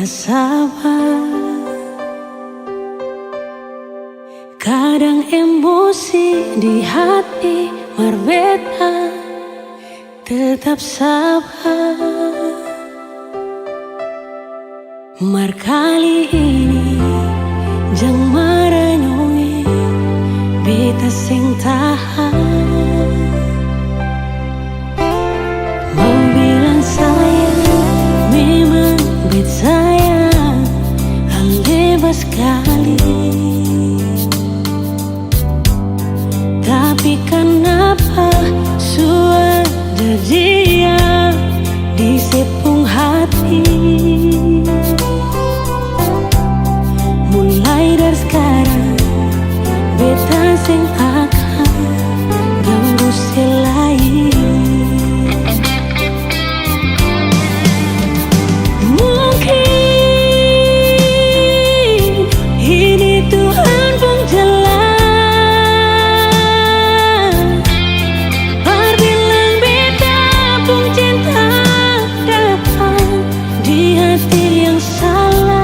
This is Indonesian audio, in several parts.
sabar. Kadang emosi di hati berbeda, tetap sabar. Mar kali ini jang merenungi beta sing tahan. Mau bilang sayang, memang bet sayang, hal bebas sekali. Tapi kenapa suara dia di sepung hati? Mulai dari sekarang beta sing akan ganggu selain. Mungkin ini Tuhan pun jalan, bilang beta pun cinta datang di hati yang salah.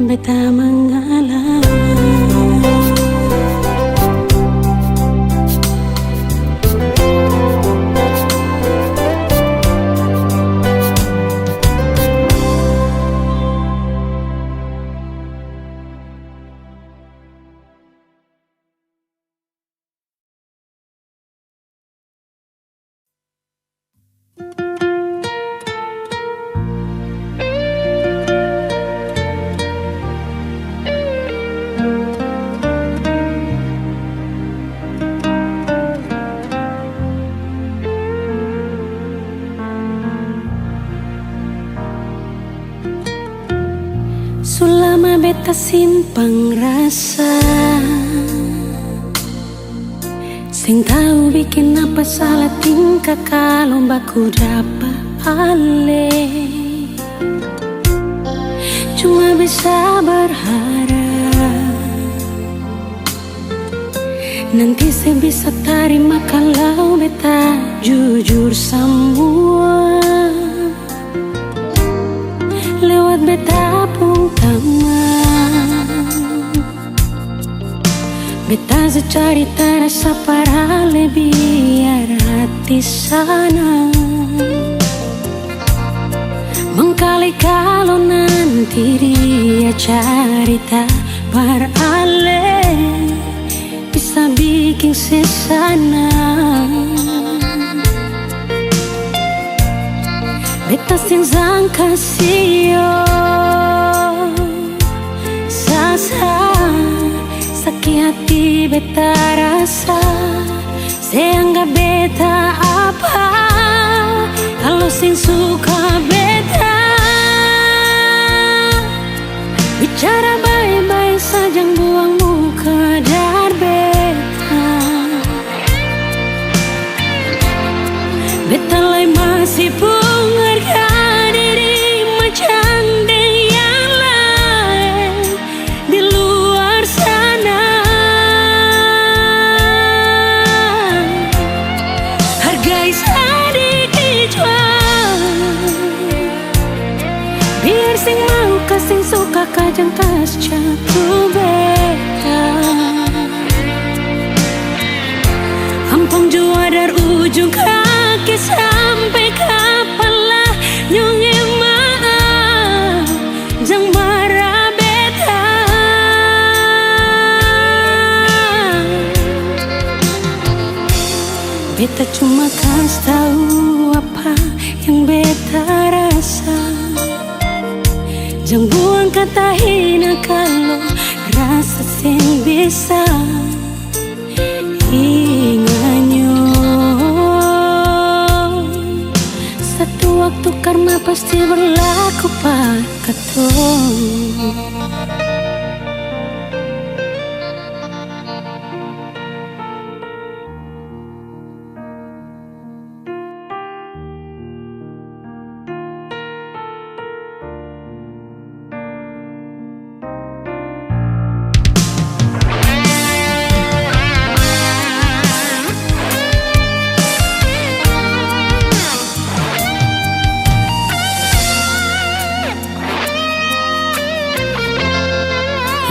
Beta mengalah. Sulama beta simpang rasa, Sing tahu bikin apa salah tingkah kalau baku dapat ale. Cuma bisa berharap nanti saya bisa terima kalau beta jujur semua lewat beta pun taman. Beta secari terasa parah biar hati sana mengkali kalau nanti dia cerita berale bisa bikin sesana. Beta sing sangka sio sasa sakit hati beta rasa seanggap beta apa kalau sing suka beta bicara baik-baik saja buang muka dar beta. Beta lai masih mengharga diri macam yang lain di luar sana. Hargai sedikit jual biar sing mau kasing suka kajang kas jatuh beta. Ampun jua dari ujung kaki sampai kepala nyungi maaf jang marah beta. Beta cuma kasih tahu apa yang beta rasa. Jangan buang kata hina kalau rasa sing bisa inganyo. Satu waktu karma pasti berlaku pak katong.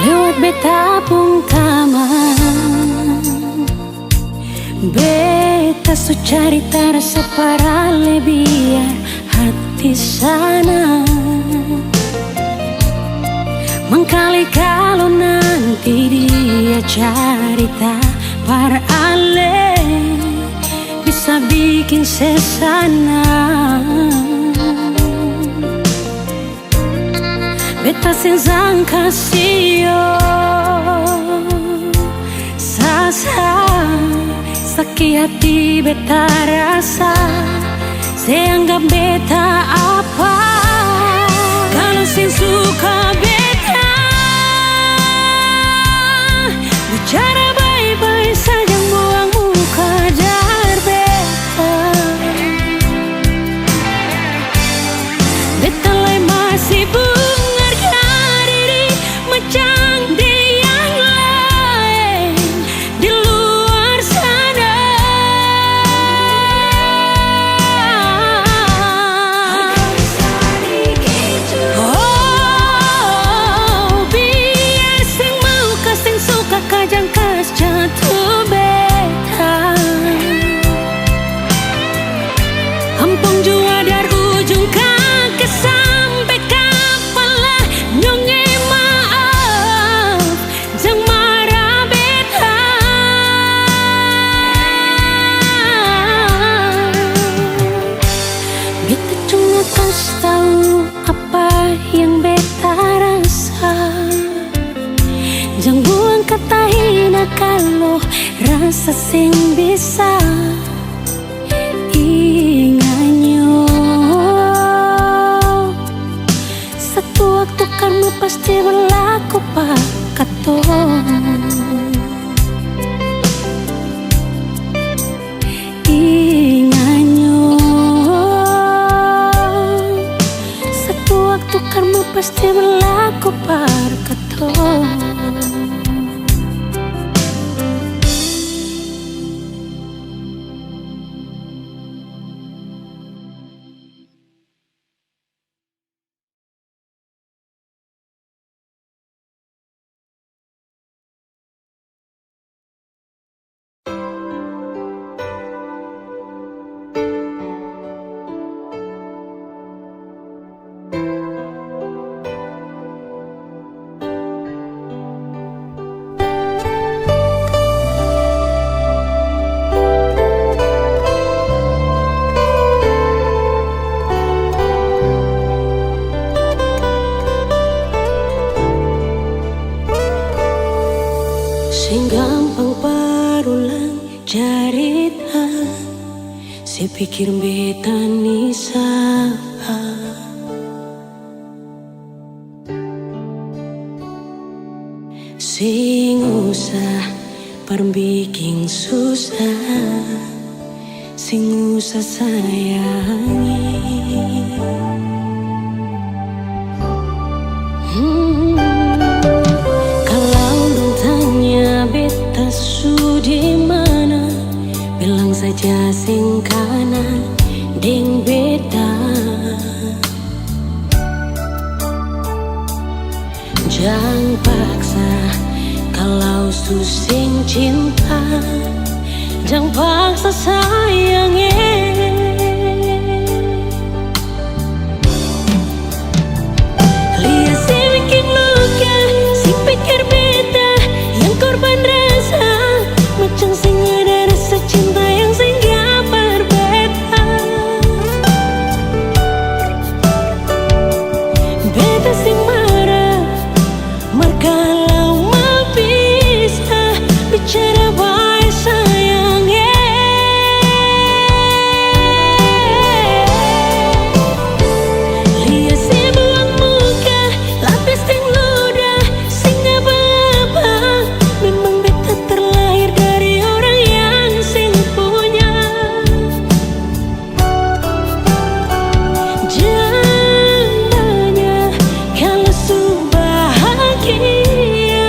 Lewat beta pun taman beta su cari terasa parale biar hati sana mengkali kalau nanti dia cerita parale bisa bikin sesana. Beta sing sangka sio sasa sakit hati beta rasa seanggap beta apa kalau sing suka beta bicara baik-baik saja buang muka dar beta. Beta lai masih jatuh beta. Ampun jua dari ujung kaki sampai kepala nyonge maaf jang marah beta. Beta cuma kasih tahu apa yang beta rasa. Jangan buang kata hina kalau rasa sing bisa inganyo. Satu waktu karma pasti berlaku pak katong. aku perketon. Sing gampang parulang jarita, si pikir beta nisa. Sing usah perbiking susah, sing usah sayangi. Di mana bilang saja sing kanan ding beda. Jangan paksa kalau susing cinta, jangan paksa sayangnya. Lihat si bikin luka, si pikir beda, yang korban rasa macam sing ada rasa cinta yang sing gak berbeda. Beta sing marah kalau mau bisa bicara baik sayangnya. Lihat si buang muka, lapis sing ludah, sing apa-apa. Memang beta terlahir dari orang yang sing punya. Jangan tanya kalau su bahagia,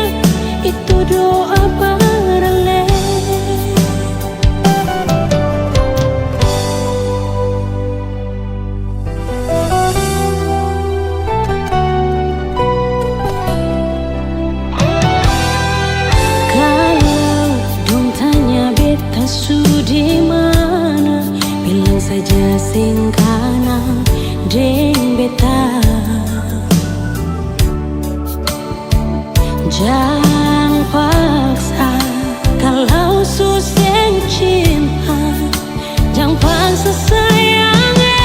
itu doa paralel. Kalau dong tanya beta su di mana, bilang saja sing kanan deng beta. Jangan paksa kalau susah cinta, jangan paksa sayangnya.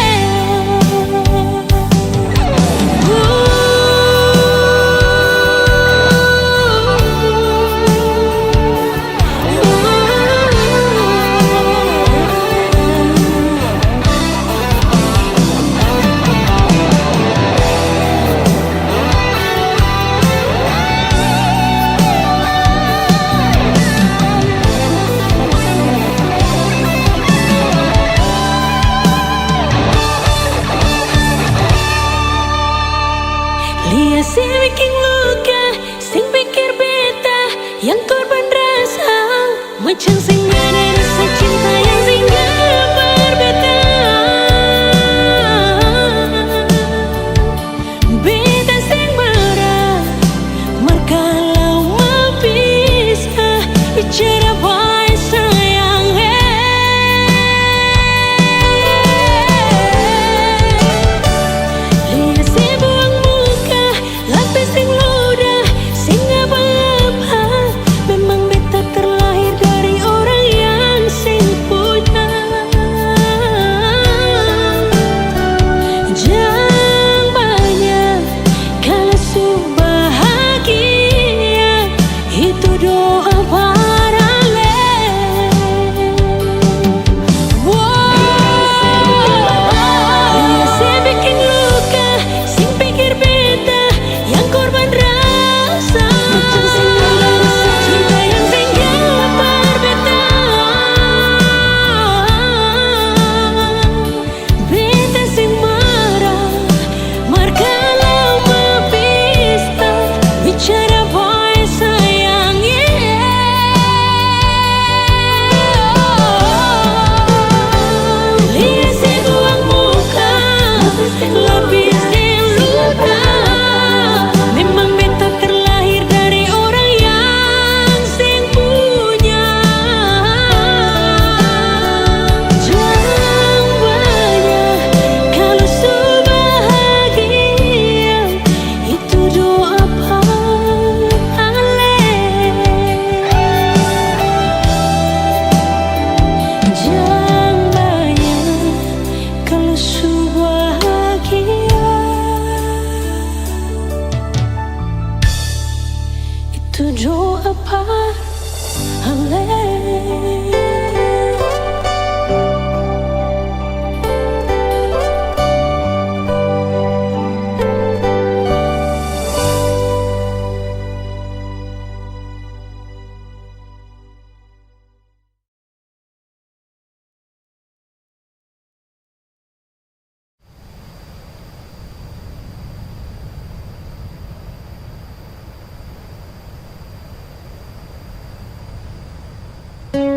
Berapa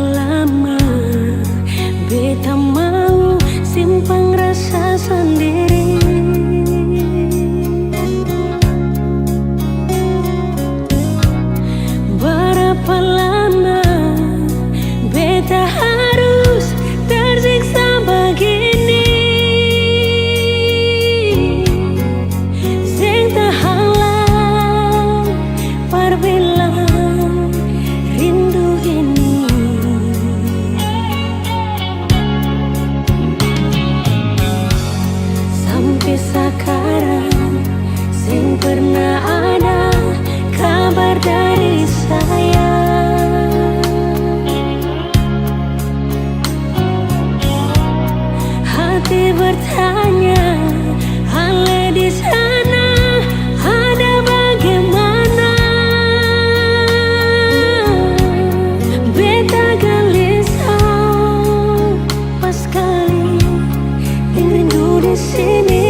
lama beta mau simpan rasa sendiri? Berapa lama beta harus tersiksa begini? Sing tahalang perbilang rindu ini. Sampai sekarang sing pernah ada kabar dari saya. Hati bertanya, Ale di sana ada bagaimana? Beta gelisah pas kali rindu di sini.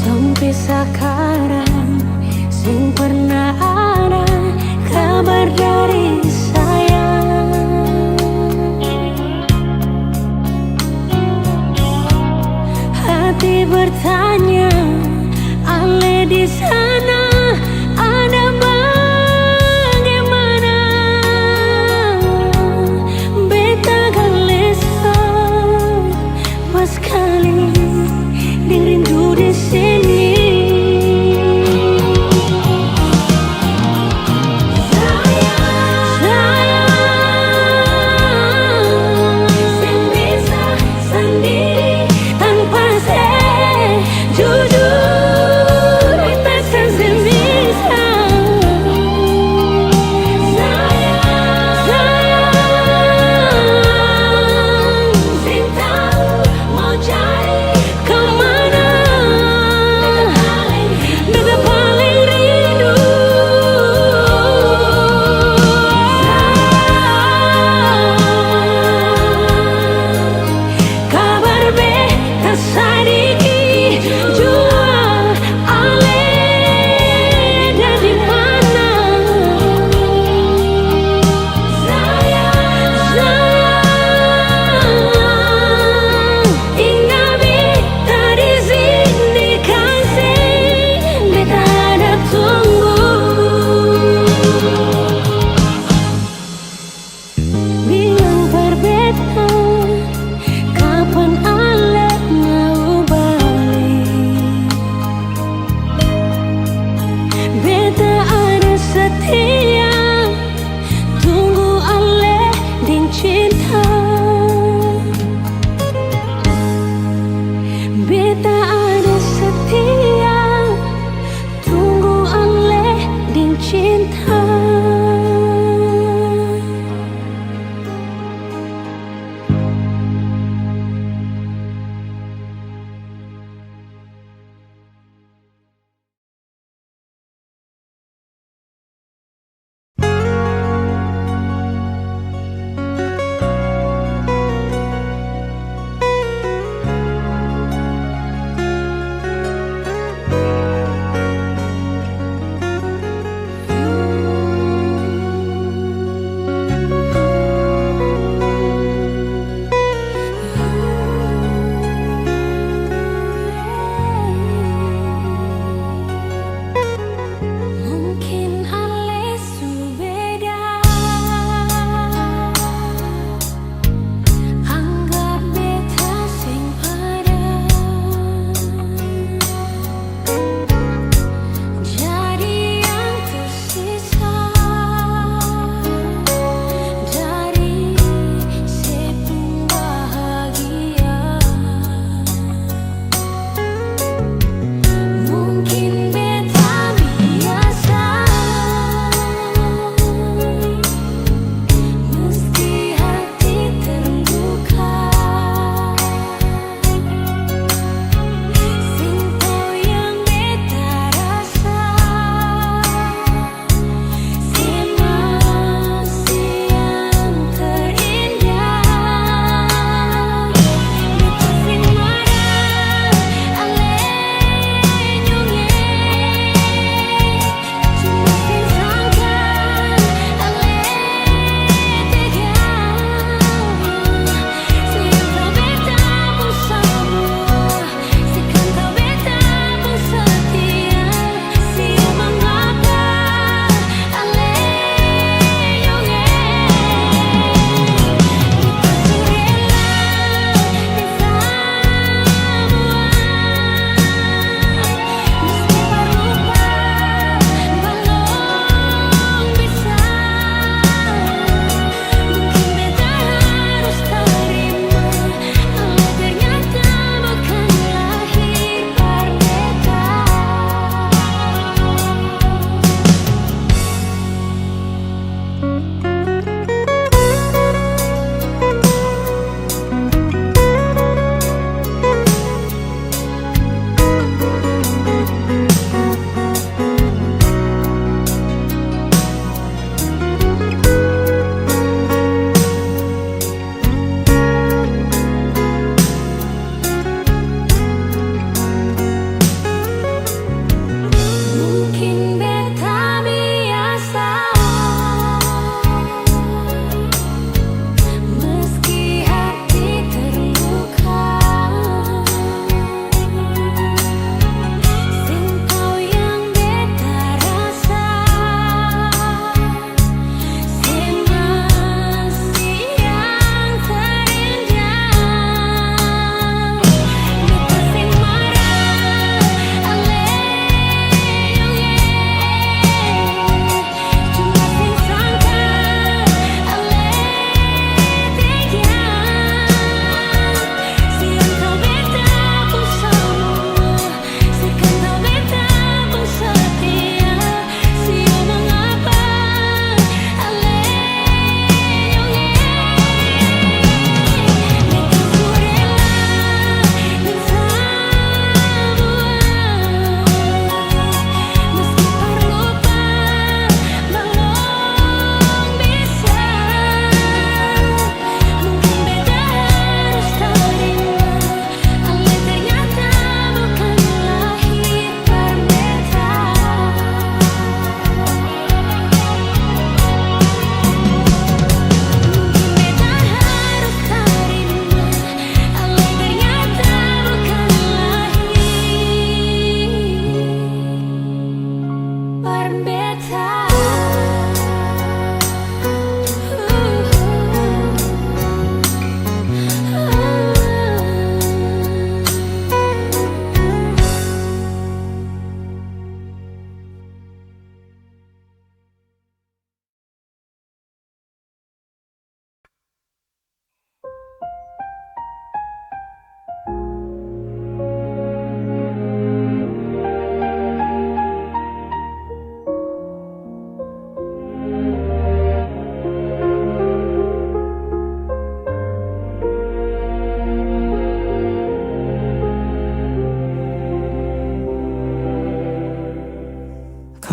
Sampai sekarang sing pernah ada kabar dari saya. Hati bertanya, Ale di sana ada bagaimana? Beta gelisah pas kali rindu di sini. Sing bisa sendiri tanpa sejujur.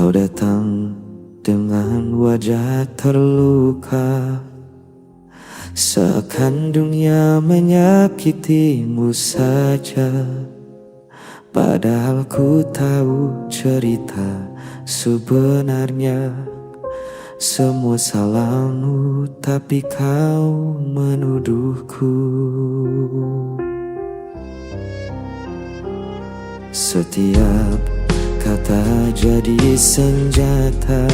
Kau datang dengan wajah terluka, seakan dunia menyakitimu saja. Padahal ku tahu cerita sebenarnya. Semua salahmu tapi kau menuduhku. Setiap kata jadi senjata,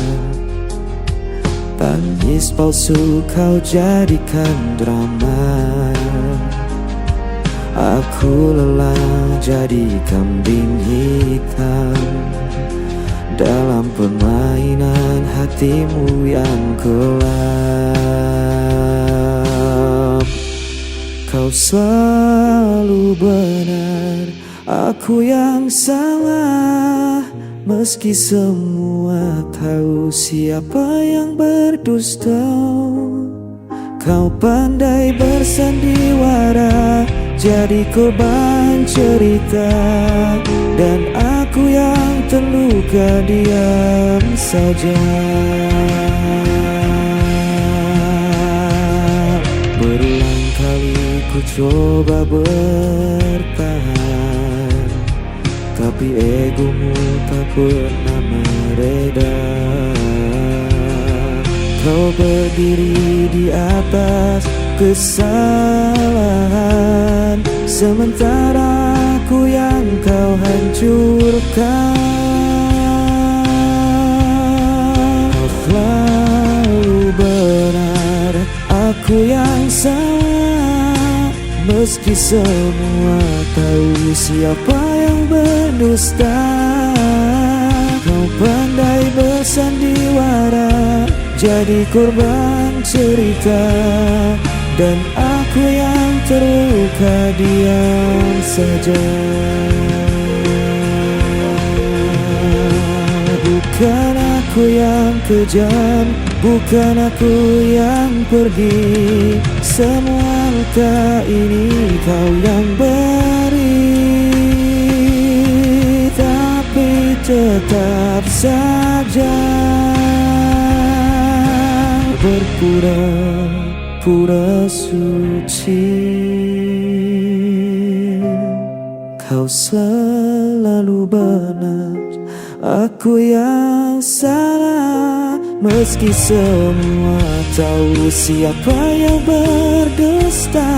tangis palsu kau jadikan drama. Aku lelah jadi kambing hitam dalam permainan hatimu yang gelap. Kau selalu benar, aku yang salah. Meski semua tahu siapa yang berdusta, kau pandai bersandiwara, jadi korban cerita. Dan aku yang terluka diam saja. Berulang kali ku coba bertahan, tapi egomu tak pernah mereda. Kau berdiri di atas kesalahan, sementara aku yang kau hancurkan. Kau selalu benar, aku yang salah. Meski semua tahu siapa yang berdusta, kau pandai bersandiwara, jadi korban cerita. Dan aku yang terluka diam saja. Bukan aku yang kejam, bukan aku yang pergi. Semua luka ini kau yang beri, tapi tetap saja berpura-pura suci. Kau selalu benar, aku yang salah. Meski semua tahu siapa yang berdusta,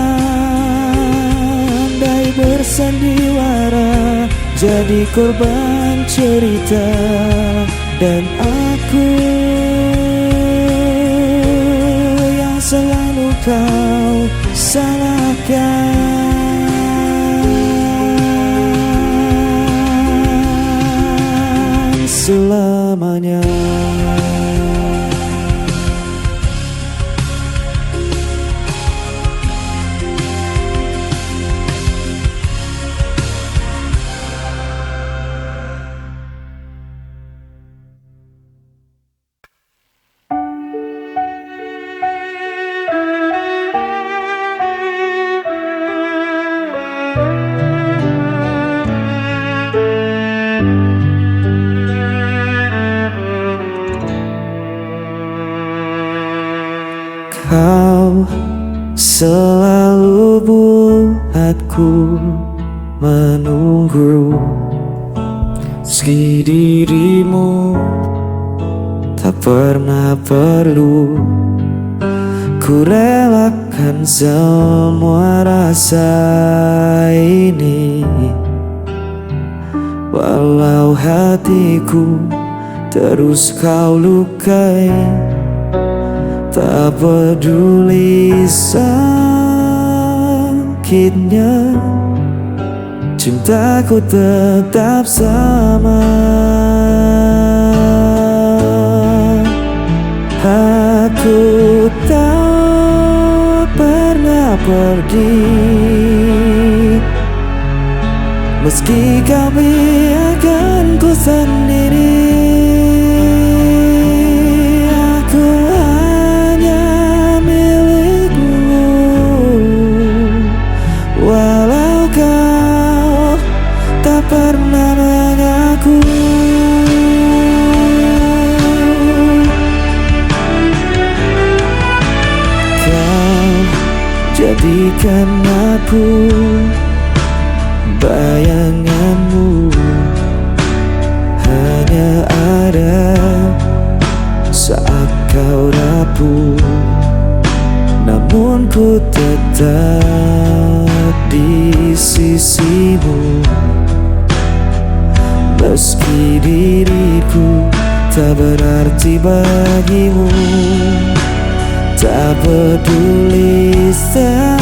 andai bersandiwara, jadi korban cerita. Dan aku yang selalu kau salahkan selamanya. Kau selalu buatku menunggu, meski dirimu tak pernah perlu. Ku relakan semua rasa ini, walau hatiku terus kau lukai. Tak peduli sakitnya, cintaku tetap sama. Aku tak pernah pergi, meski kau biarkan ku sendiri. Pernah mengaku Biarkan aku bayanganmu hanya ada saat kau rapuh, namun ku tetap di sisimu. Meski diriku tak berarti bagimu, tak peduli sakitnya,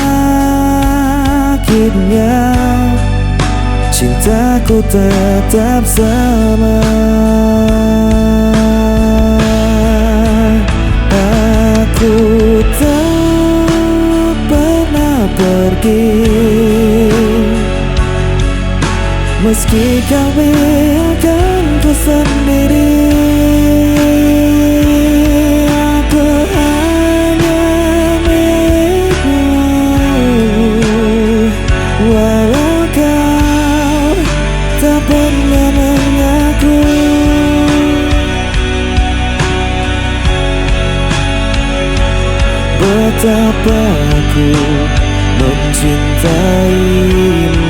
cintaku tetap sama. Aku tak pernah pergi, meski kau biarkan ku sendiri. Aku hanya milikmu, walau kau tak pernah mengaku. Betapa aku mencintaimu,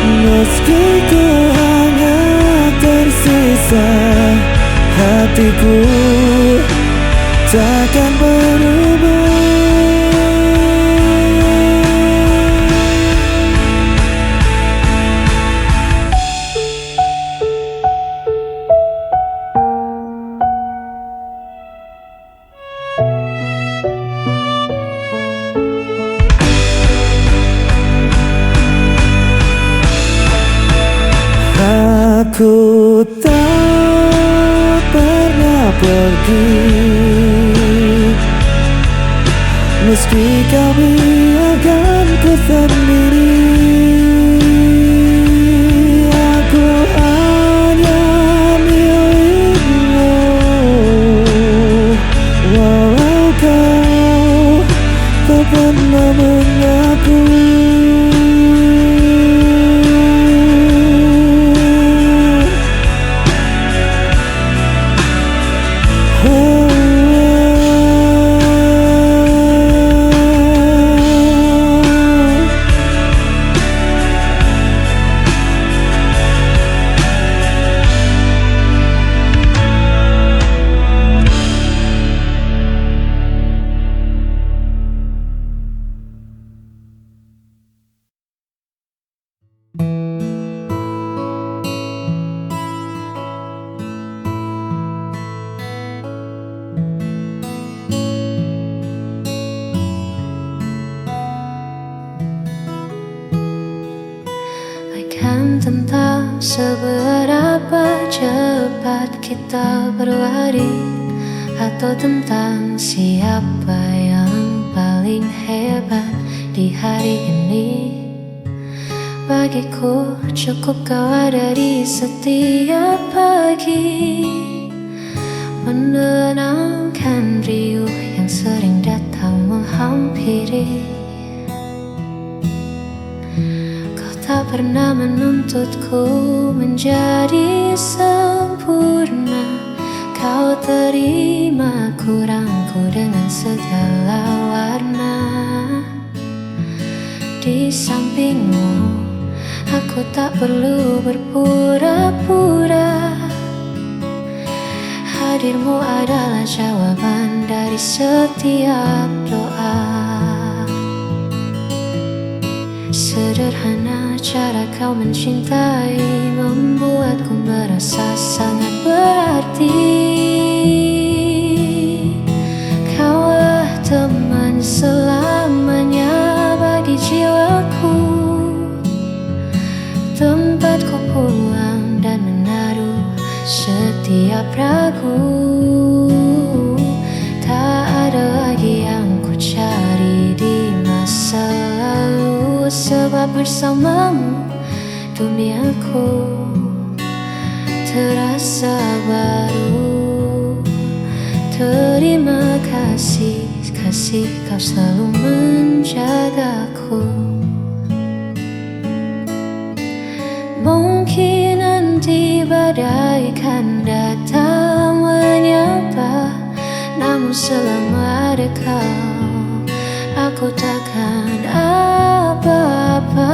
meski ku hanya tersisa, hatiku takkan berubah. Aku tak pernah pergi, meski kau biarkan ku sendiri. Aku hanya milikmu, walau kau tak pernah mengaku. Tentang seberapa cepat kita berlari, atau tentang siapa yang paling hebat di hari ini. Bagiku cukup kau ada di setiap pagi, menenangkan riuh yang sering datang menghampiri. Tak pernah menuntutku menjadi sempurna, kau terima kurangku dengan segala warna. Di sampingmu, aku tak perlu berpura-pura. Hadirmu adalah jawaban dari setiap doa. Sederhana cara kau mencintai, membuatku merasa sangat berarti. Kaulah teman selamanya bagi jiwaku, tempatku pulang dan menaruh setiap ragu. Tak ada lagi yang ku cari di masa lalu, sebab bersamamu duniaku terasa baru. Terima kasih, kasih kau selalu menjagaku. Mungkin nanti badai kan datang menyapa, namun Namun selama ada kau, aku takkan apa-apa.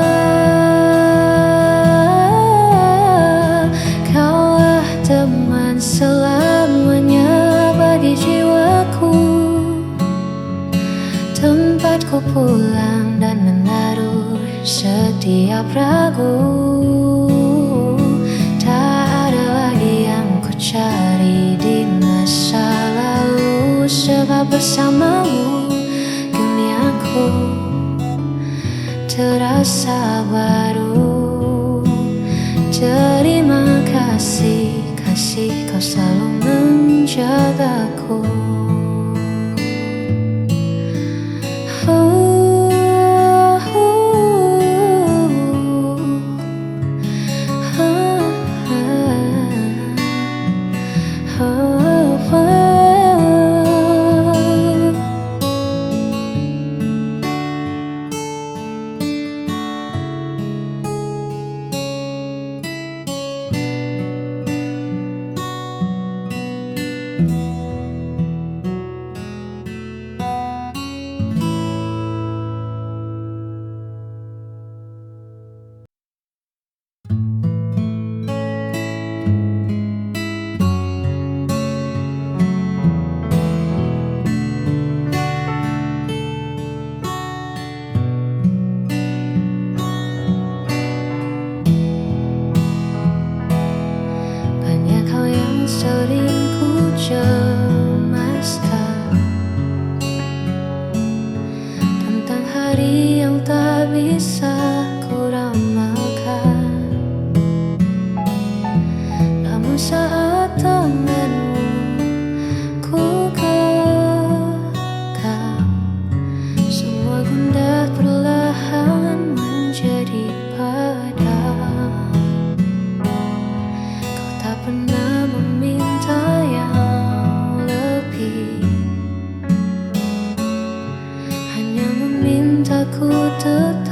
Kaulah teman selamanya bagi jiwaku, tempatku pulang dan menaruh setiap ragu. Tak ada lagi yang ku cari di masa lalu, sebab bersamamu duniaku terasa baru. Terima kasih, kasih kau selalu menjagaku. Sering ku cemaskan tentang hari yang tak bisa ku ramalkan. Namun saat tanganmu ku genggam, semua gundah perlahan menjadi padam. Kau tak pernah meminta yang lebih, hanya memintaku tetap